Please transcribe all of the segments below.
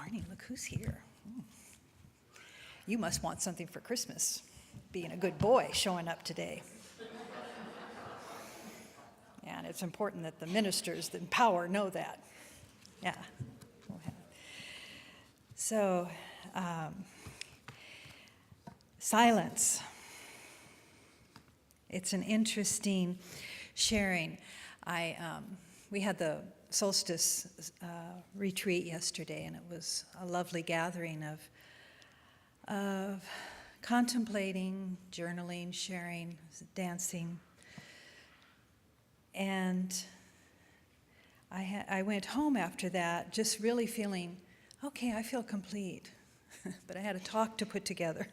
morning. Look who's here. You must want something for Christmas, being a good boy showing up today. And it's important that the ministers in power know that. Yeah. So, silence. It's an interesting sharing. We had the solstice retreat yesterday, and it was a lovely gathering of contemplating, journaling, sharing, dancing. And I went home after that just really feeling, okay, I feel complete. But I had a talk to put together.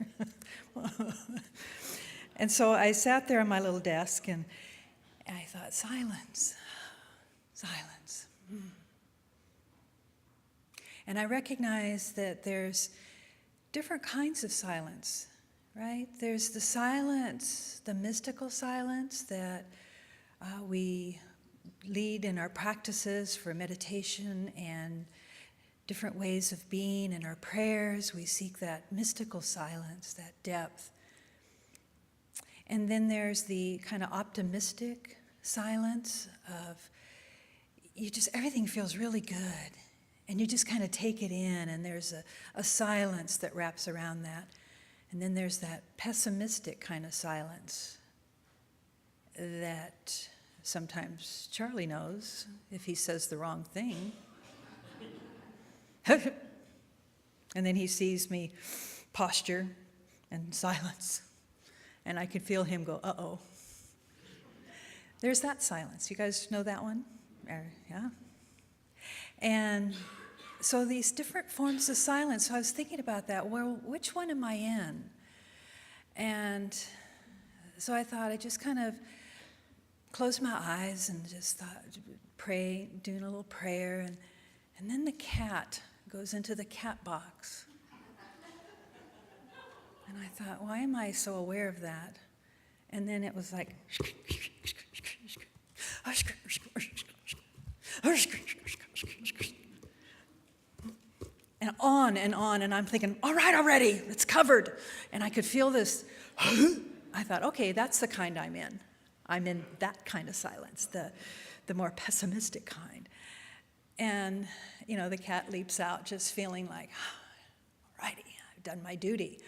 And so I sat there on my little desk, and I thought, silence. And I recognized that there's different kinds of silence, right? There's the silence, the mystical silence that we lead in our practices for meditation and different ways of being. In our prayers, we seek that mystical silence, that depth. And then there's the kind of optimistic silence of everything feels really good. And you just kind of take it in, and there's a silence that wraps around that. And then there's that pessimistic kind of silence that sometimes Charlie knows if he says the wrong thing. And then he sees me posture and silence. And I could feel him go, uh-oh. There's that silence. You guys know that one? Yeah. And so these different forms of silence. So I was thinking about that. Well, which one am I in? And so I thought I just kind of closed my eyes and just thought, pray, doing a little prayer. And then the cat goes into the cat box. And I thought, why am I so aware of that? And then it was like, and on, and I'm thinking, all right, already, it's covered. And I could feel this. I thought, okay, that's the kind I'm in. I'm in that kind of silence, the more pessimistic kind. And, the cat leaps out just feeling like, all righty, I've done my duty.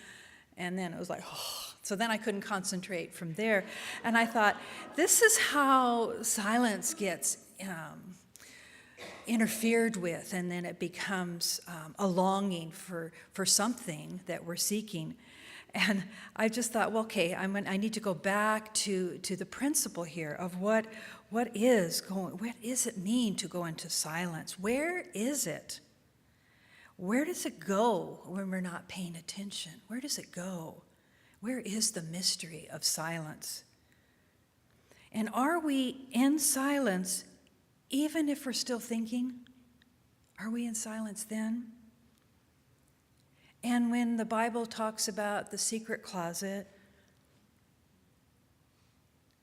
And then it was like, oh. So then I couldn't concentrate from there. And I thought, this is how silence gets interfered with, and then it becomes a longing for something that we're seeking. And I just thought, well, okay, I need to go back to the principle here of what does it mean to go into silence? Where is it? Where does it go when we're not paying attention? Where does it go? Where is the mystery of silence? And are we in silence even if we're still thinking? Are we in silence then? And when the Bible talks about the secret closet,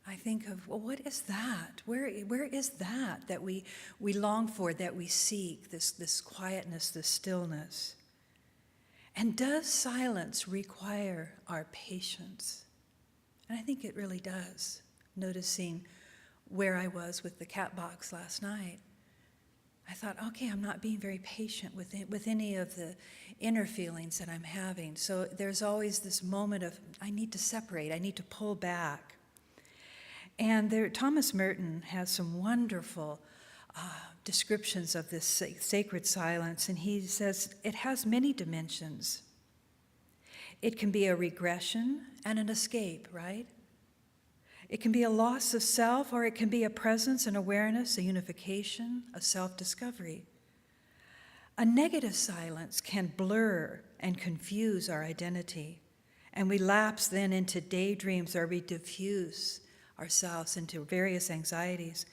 I think of, well, what is that? Where is that we long for, that we seek, this quietness, this stillness? And does silence require our patience? And I think it really does, noticing where I was with the cat box last night. I thought, okay, I'm not being very patient with any of the inner feelings that I'm having. So there's always this moment of, I need to separate, I need to pull back. And Thomas Merton has some wonderful descriptions of this sacred silence, and he says it has many dimensions. It can be a regression and an escape, right? It can be a loss of self, or it can be a presence and awareness, a unification, a self-discovery. A negative silence can blur and confuse our identity, and we lapse then into daydreams, or we diffuse ourselves into various anxieties.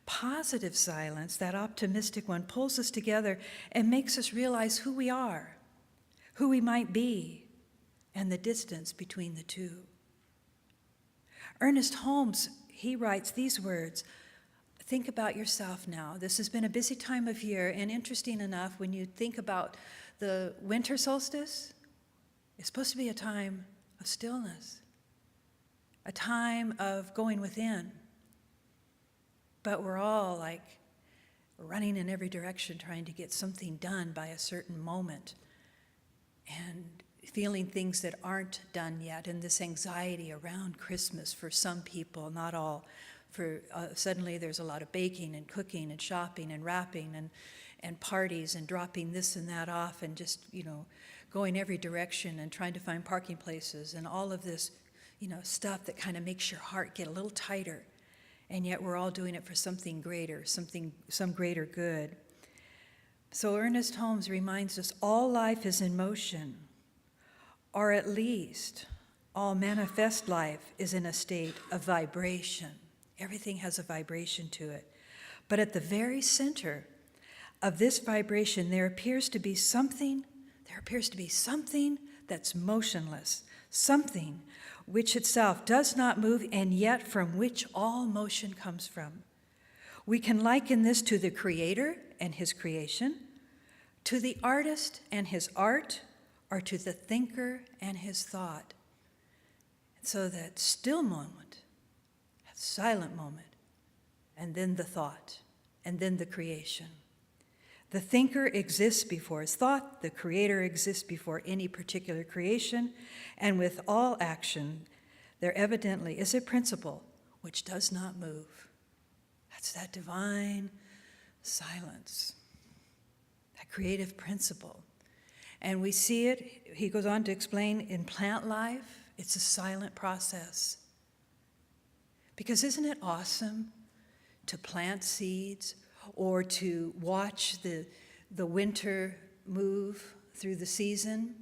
Positive silence, that optimistic one, pulls us together and makes us realize who we are, who we might be, and the distance between the two. Ernest Holmes, he writes these words, Think about yourself now. This has been a busy time of year, and interesting enough, when you think about the winter solstice, it's supposed to be a time of stillness, a time of going within. But we're all like running in every direction trying to get something done by a certain moment and feeling things that aren't done yet, and this anxiety around Christmas for some people, not all. For suddenly there's a lot of baking and cooking and shopping and wrapping and parties and dropping this and that off and just, going every direction and trying to find parking places and all of this, stuff that kind of makes your heart get a little tighter. And yet we're all doing it for something greater, some greater good. So Ernest Holmes reminds us all life is in motion, or at least all manifest life is in a state of vibration. Everything has a vibration to it. But at the very center of this vibration, there appears to be something that's motionless, something which itself does not move, and yet from which all motion comes from. We can liken this to the Creator and his creation, to the artist and his art, or to the thinker and his thought. And so that still moment, that silent moment, and then the thought, and then the creation. The thinker exists before his thought, the creator exists before any particular creation, and with all action, there evidently is a principle which does not move. That's that divine silence, that creative principle. And we see it, he goes on to explain, in plant life, it's a silent process. Because isn't it awesome to plant seeds or to watch the winter move through the season,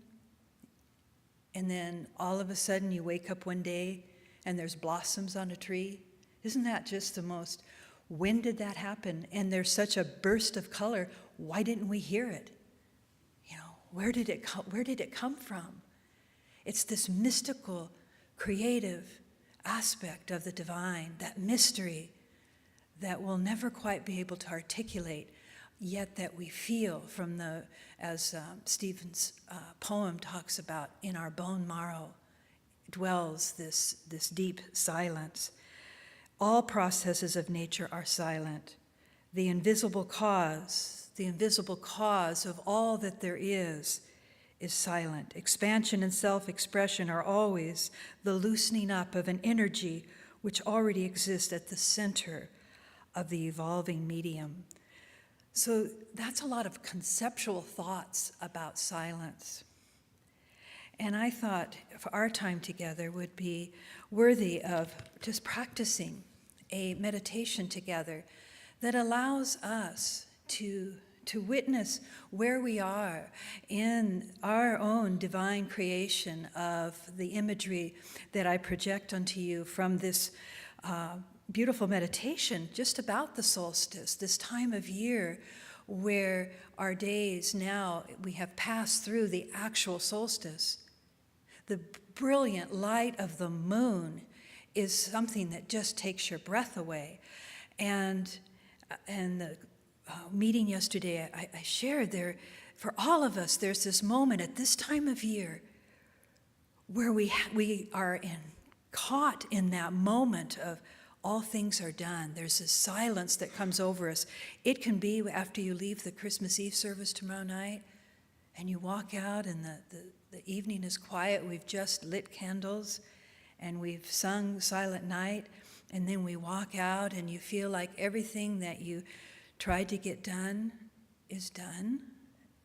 and then all of a sudden you wake up one day and there's blossoms on a tree? Isn't that just the most, when did that happen? And there's such a burst of color, why didn't we hear it? Where did it come from? It's this mystical, creative aspect of the divine, that mystery that we'll never quite be able to articulate, yet that we feel from as Stephen's poem talks about, in our bone marrow dwells this deep silence. All processes of nature are silent. The invisible cause of all that there is silent. Expansion and self-expression are always the loosening up of an energy which already exists at the center of the evolving medium. So that's a lot of conceptual thoughts about silence. And I thought our time together would be worthy of just practicing a meditation together that allows us to witness where we are in our own divine creation of the imagery that I project onto you from this beautiful meditation just about the solstice, this time of year where our days now, we have passed through the actual solstice. The brilliant light of the moon is something that just takes your breath away. And the meeting yesterday, I shared there, for all of us, there's this moment at this time of year where we are caught in that moment of all things are done. There's this silence that comes over us. It can be after you leave the Christmas Eve service tomorrow night and you walk out and the evening is quiet. We've just lit candles and we've sung Silent Night, and then we walk out and you feel like everything that you tried to get done is done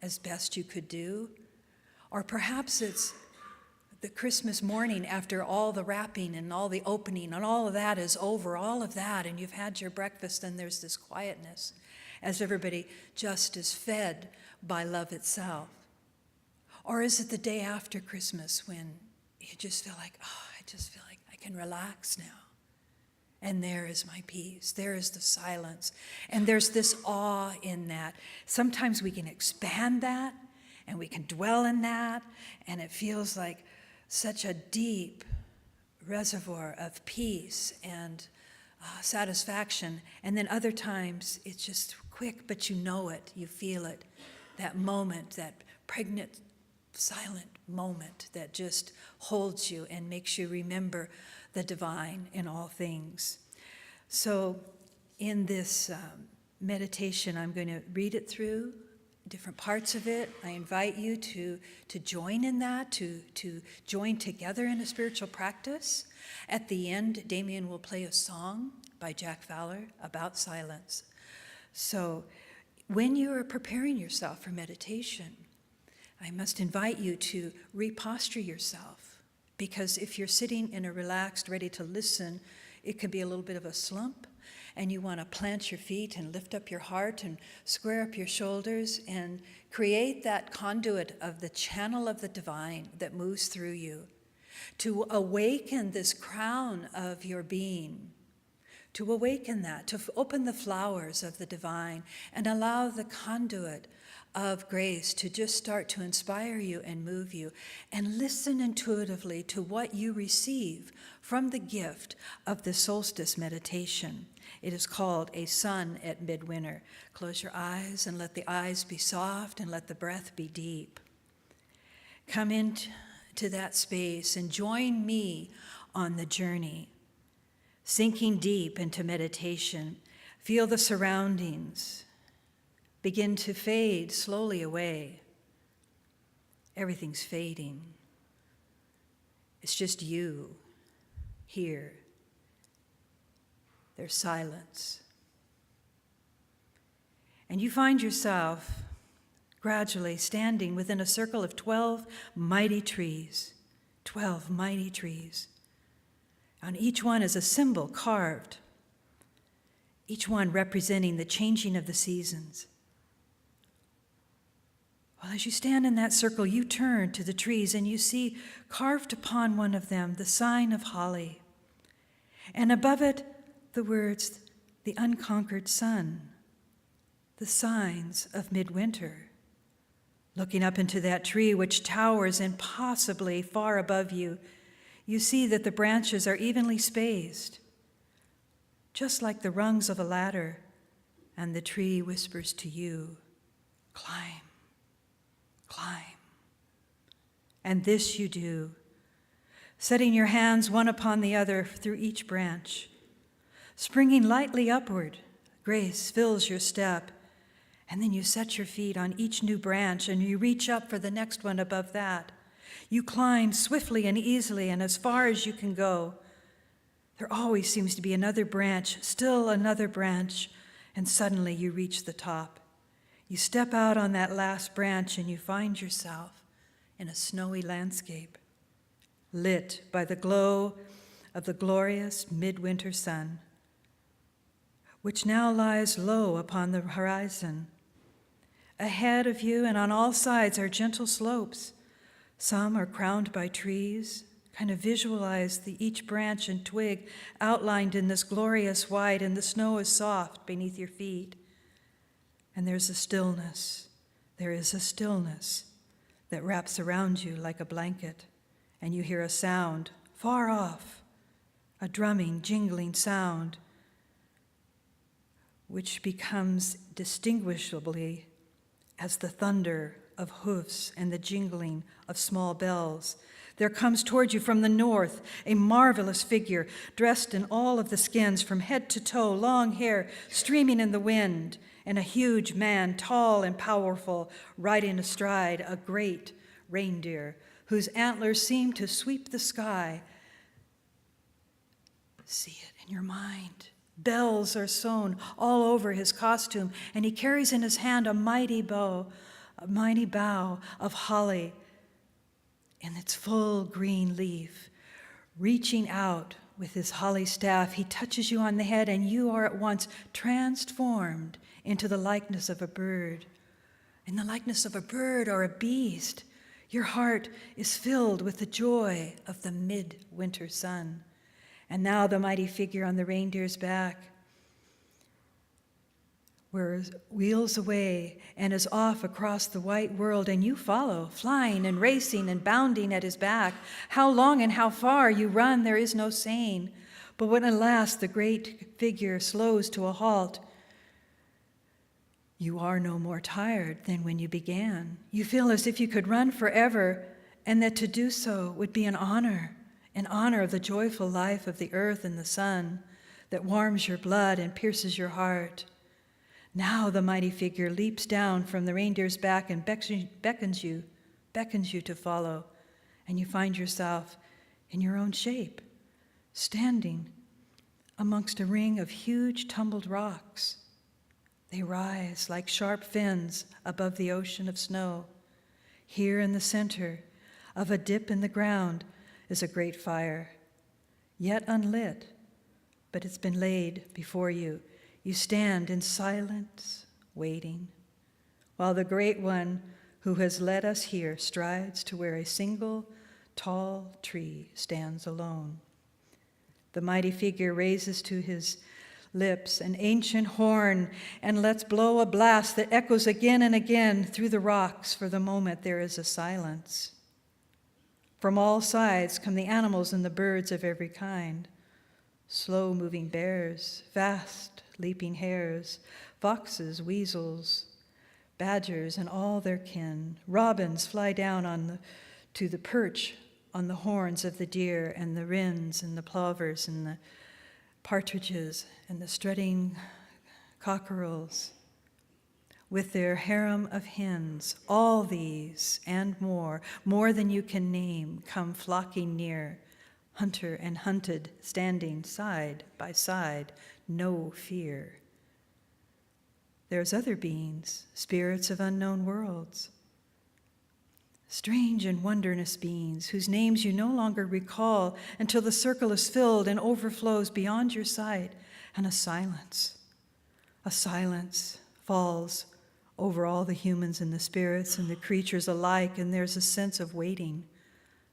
as best you could do. Or perhaps it's the Christmas morning after all the wrapping and all the opening and all of that is over, all of that, and you've had your breakfast and there's this quietness as everybody just is fed by love itself. Or is it the day after Christmas when you just feel like, I just feel like I can relax now. And there is my peace. There is the silence. And there's this awe in that. Sometimes we can expand that and we can dwell in that, and it feels like such a deep reservoir of peace and satisfaction. And then other times it's just quick, but you know it, you feel it. That moment, that pregnant, silent moment that just holds you and makes you remember the divine in all things. So in this meditation, I'm going to read it through, different parts of it. I invite you to join in that, to join together in a spiritual practice. At the end, Damien will play a song by Jack Fowler about silence. So when you are preparing yourself for meditation, I must invite you to reposture yourself, because if you're sitting in a relaxed, ready to listen, it could be a little bit of a slump, and you want to plant your feet and lift up your heart and square up your shoulders and create that conduit of the channel of the divine that moves through you, to awaken this crown of your being, to awaken that, to open the flowers of the divine and allow the conduit of grace to just start to inspire you and move you, and listen intuitively to what you receive from the gift of the solstice meditation. It is called a sun at midwinter. Close your eyes and let the eyes be soft and let the breath be deep. Come into that space and join me on the journey. Sinking deep into meditation, feel the surroundings begin to fade slowly away. Everything's fading. It's just you here. There's silence. And you find yourself gradually standing within a circle of 12 mighty trees. 12 mighty trees. On each one is a symbol carved, each one representing the changing of the seasons. Well, as you stand in that circle, you turn to the trees and you see carved upon one of them the sign of holly, and above it the words, the unconquered sun, the signs of midwinter. Looking up into that tree which towers impossibly far above you, you see that the branches are evenly spaced, just like the rungs of a ladder, and the tree whispers to you, climb, climb. And this you do, setting your hands one upon the other through each branch. Springing lightly upward, grace fills your step, and then you set your feet on each new branch and you reach up for the next one above that. You climb swiftly and easily and as far as you can go. There always seems to be another branch, still another branch, and suddenly you reach the top. You step out on that last branch and you find yourself in a snowy landscape, lit by the glow of the glorious midwinter sun, which now lies low upon the horizon. Ahead of you and on all sides are gentle slopes. Some are crowned by trees. Kind of visualize each branch and twig outlined in this glorious white, and the snow is soft beneath your feet. And there's a stillness. There is a stillness that wraps around you like a blanket, and you hear a sound far off, a drumming, jingling sound, which becomes distinguishably as the thunder of hoofs and the jingling of small bells. There comes toward you from the north a marvelous figure, dressed in all of the skins from head to toe, long hair streaming in the wind, and a huge man, tall and powerful, riding astride a great reindeer, whose antlers seem to sweep the sky. See it in your mind. Bells are sewn all over his costume, and he carries in his hand a mighty bough of holly in its full green leaf. Reaching out with his holly staff, he touches you on the head, and you are at once transformed into the likeness of a bird. In the likeness of a bird or a beast, your heart is filled with the joy of the midwinter sun. And now the mighty figure on the reindeer's back wheels away and is off across the white world, and you follow, flying and racing and bounding at his back. How long and how far you run, there is no saying. But when at last the great figure slows to a halt, you are no more tired than when you began. You feel as if you could run forever, and that to do so would be an honor of the joyful life of the earth and the sun that warms your blood and pierces your heart. Now the mighty figure leaps down from the reindeer's back and beckons you to follow, and you find yourself in your own shape, standing amongst a ring of huge tumbled rocks. They rise like sharp fins above the ocean of snow. Here in the center of a dip in the ground is a great fire, yet unlit, but it's been laid before you. You stand in silence, waiting, while the Great One who has led us here strides to where a single tall tree stands alone. The mighty figure raises to his lips an ancient horn and lets blow a blast that echoes again and again through the rocks. For the moment there is a silence. From all sides come the animals and the birds of every kind. Slow-moving bears, fast leaping hares, foxes, weasels, badgers, and all their kin. Robins fly down to the perch on the horns of the deer, and the wrens and the plovers and the partridges and the strutting cockerels with their harem of hens. All these and more than you can name, come flocking near, hunter and hunted, standing side by side, no fear. There's other beings, spirits of unknown worlds, strange and wondrous beings whose names you no longer recall until the circle is filled and overflows beyond your sight, and a silence falls over all the humans and the spirits and the creatures alike, and there's a sense of waiting,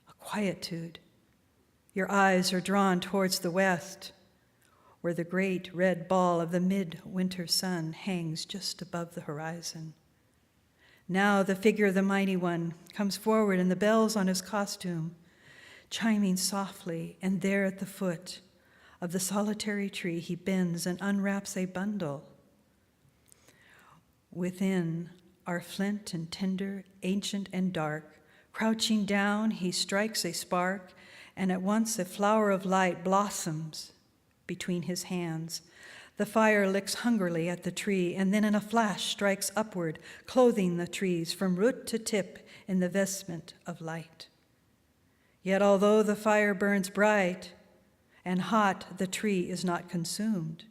a quietude. Your eyes are drawn towards the west, where the great red ball of the midwinter sun hangs just above the horizon. Now the figure of the mighty one comes forward, and the bells on his costume chiming softly, and there at the foot of the solitary tree he bends and unwraps a bundle. Within are flint and tinder, ancient and dark. Crouching down, he strikes a spark, and at once a flower of light blossoms between his hands. The fire licks hungrily at the tree, and then in a flash strikes upward, clothing the trees from root to tip in the vestment of light. Yet although the fire burns bright and hot, the tree is not consumed.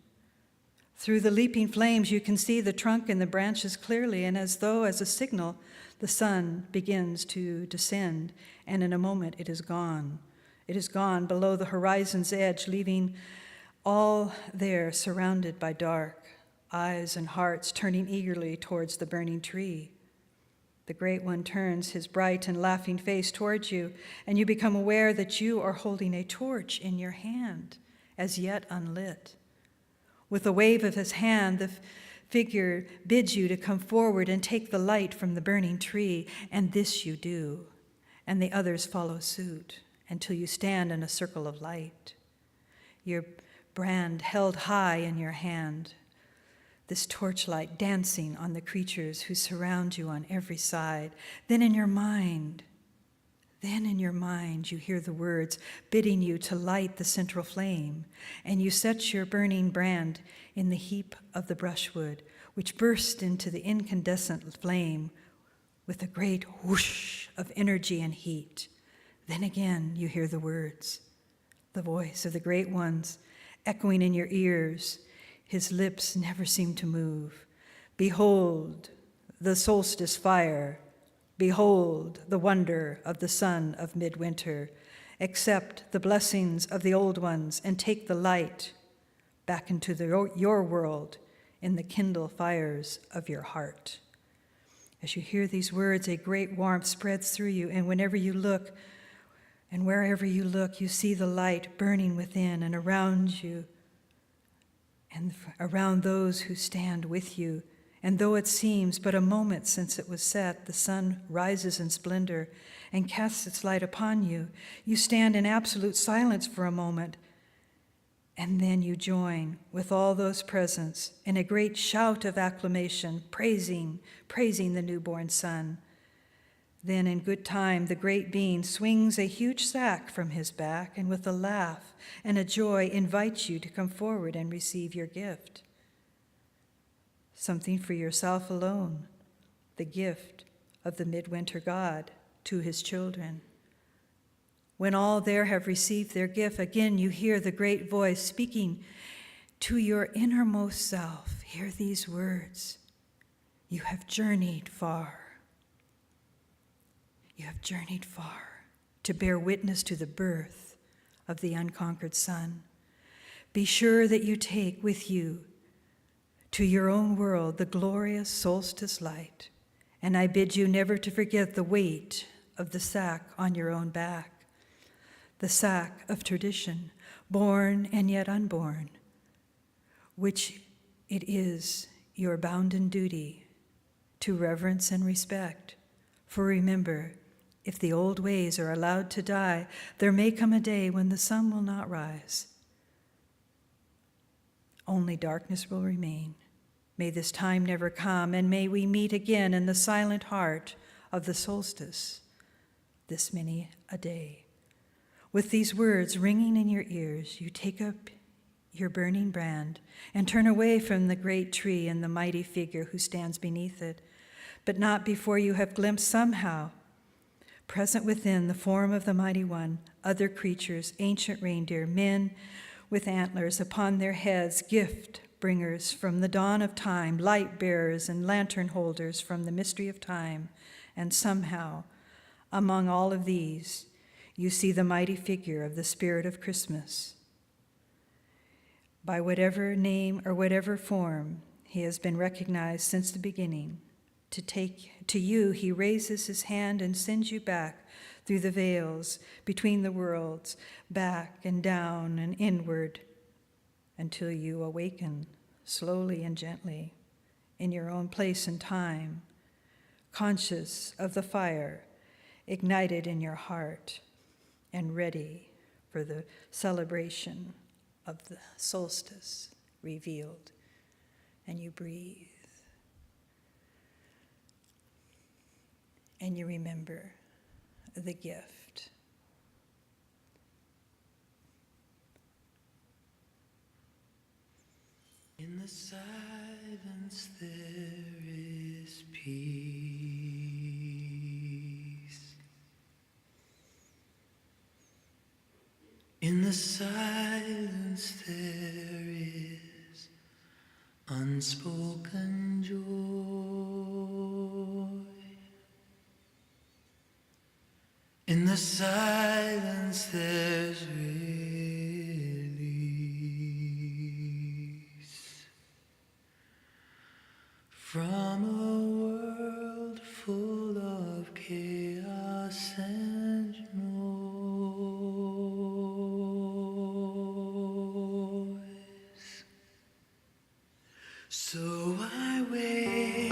Through the leaping flames you can see the trunk and the branches clearly, and as though as a signal, the sun begins to descend, and in a moment it is gone. It is gone below the horizon's edge, leaving all there surrounded by dark, eyes and hearts turning eagerly towards the burning tree. The Great One turns his bright and laughing face towards you, and you become aware that you are holding a torch in your hand, as yet unlit. With a wave of his hand, the figure bids you to come forward and take the light from the burning tree, and this you do, and the others follow suit until you stand in a circle of light. Your brand held high in your hand, this torchlight dancing on the creatures who surround you on every side. Then in your mind, you hear the words bidding you to light the central flame, and you set your burning brand in the heap of the brushwood, which burst into the incandescent flame with a great whoosh of energy and heat. Then again you hear the words, the voice of the Great Ones echoing in your ears. His lips never seem to move. Behold the solstice fire. Behold the wonder of the sun of midwinter. Accept the blessings of the old ones and take the light back into your world in the kindle fires of your heart. As you hear these words, a great warmth spreads through you, and whenever you look, and wherever you look, you see the light burning within and around you and around those who stand with you. And though it seems but a moment since it was set, the sun rises in splendor and casts its light upon you. You stand in absolute silence for a moment, And then you join with all those presents in a great shout of acclamation, praising the newborn son. Then in good time, the great being swings a huge sack from his back and with a laugh and a joy invites you to come forward and receive your gift. Something for yourself alone, the gift of the midwinter God to his children. When all there have received their gift, again you hear the great voice speaking to your innermost self. Hear these words. You have journeyed far. You have journeyed far to bear witness to the birth of the unconquered Son. Be sure that you take with you to your own world the glorious solstice light, and I bid you never to forget the weight of the sack on your own back. The sack of tradition, born and yet unborn, which it is your bounden duty to reverence and respect. For remember, if the old ways are allowed to die, there may come a day when the sun will not rise. Only darkness will remain. May this time never come, and may we meet again in the silent heart of the solstice, this many a day. With these words ringing in your ears, you take up your burning brand and turn away from the great tree and the mighty figure who stands beneath it, but not before you have glimpsed somehow, present within the form of the mighty one, other creatures, ancient reindeer, men with antlers upon their heads, gift bringers from the dawn of time, light bearers and lantern holders from the mystery of time, and somehow, among all of these, you see the mighty figure of the Spirit of Christmas. By whatever name or whatever form he has been recognized since the beginning, to you he raises his hand and sends you back through the veils between the worlds, back and down and inward, until you awaken slowly and gently in your own place and time, conscious of the fire ignited in your heart, and ready for the celebration of the solstice revealed. And you breathe. And you remember the gift. In the silence there is peace. In the silence there is unspoken joy. In the silence there's release from a world full of chaos and noise. So I wait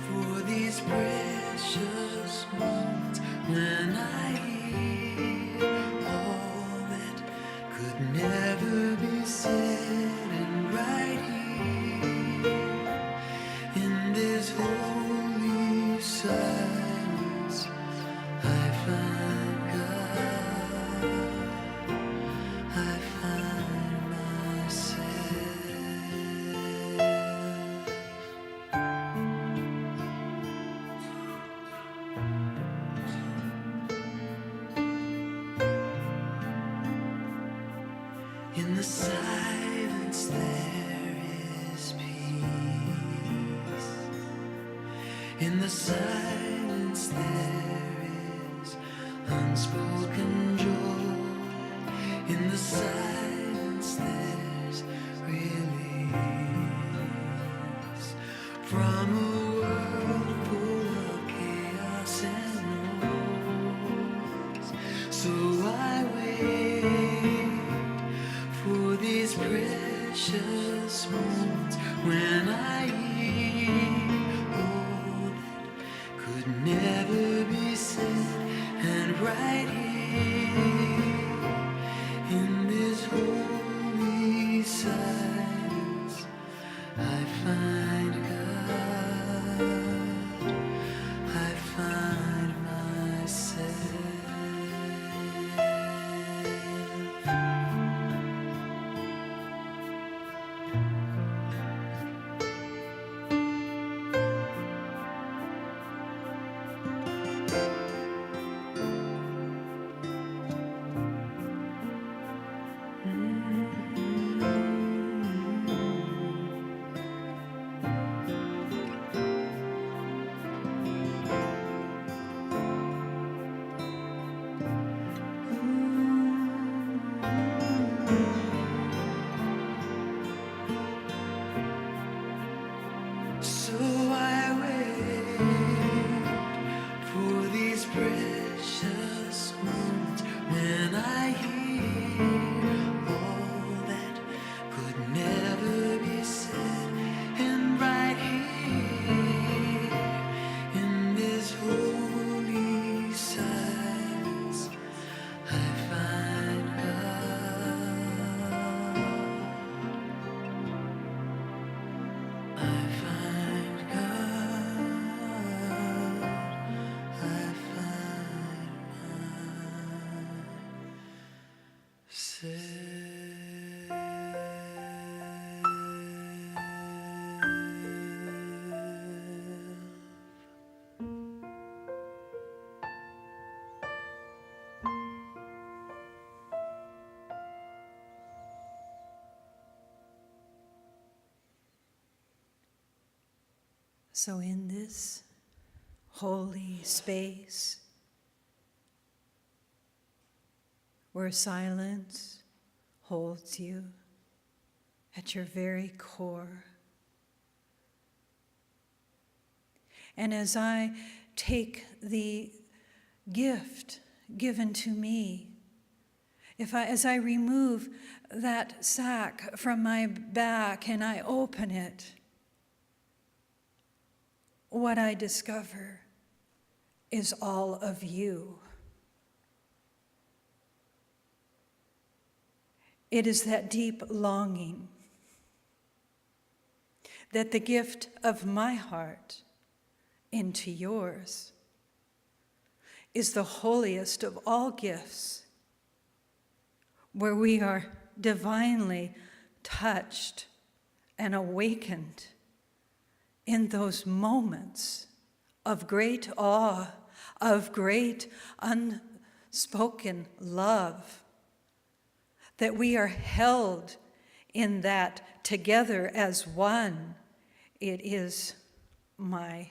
for these precious moments when I hear all that could never be said, and right here in this holy silence I find God, I find myself. In the silence there is peace. In the silence there is unspoken joy. In the silence there's release from a world full of chaos and noise. So I wait for these precious moments when I hear all that could never be said, and right here in this So in this holy space where silence holds you at your very core, and as I take the gift given to me, as I remove that sack from my back and I open it, what I discover is all of you. It is that deep longing that the gift of my heart into yours is the holiest of all gifts, where we are divinely touched and awakened in those moments of great awe, of great unspoken love, that we are held in that together as one. It is my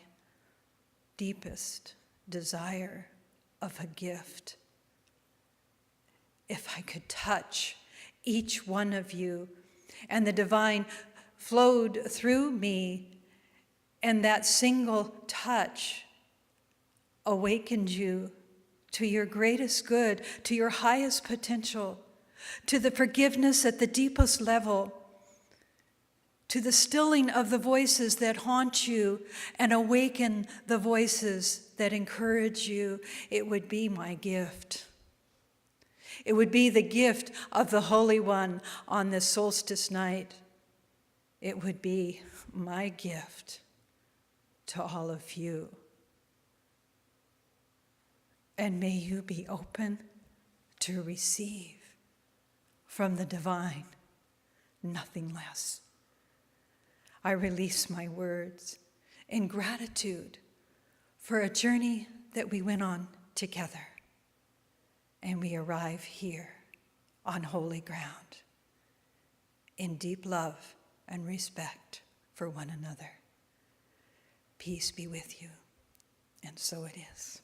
deepest desire of a gift. If I could touch each one of you, and the divine flowed through me, and that single touch awakened you to your greatest good, to your highest potential, to the forgiveness at the deepest level, to the stilling of the voices that haunt you and awaken the voices that encourage you, it would be my gift. It would be the gift of the Holy One on this solstice night. It would be my gift to all of you. And may you be open to receive from the divine, nothing less. I release my words in gratitude for a journey that we went on together, and we arrive here on holy ground in deep love and respect for one another. Peace be with you, and so it is.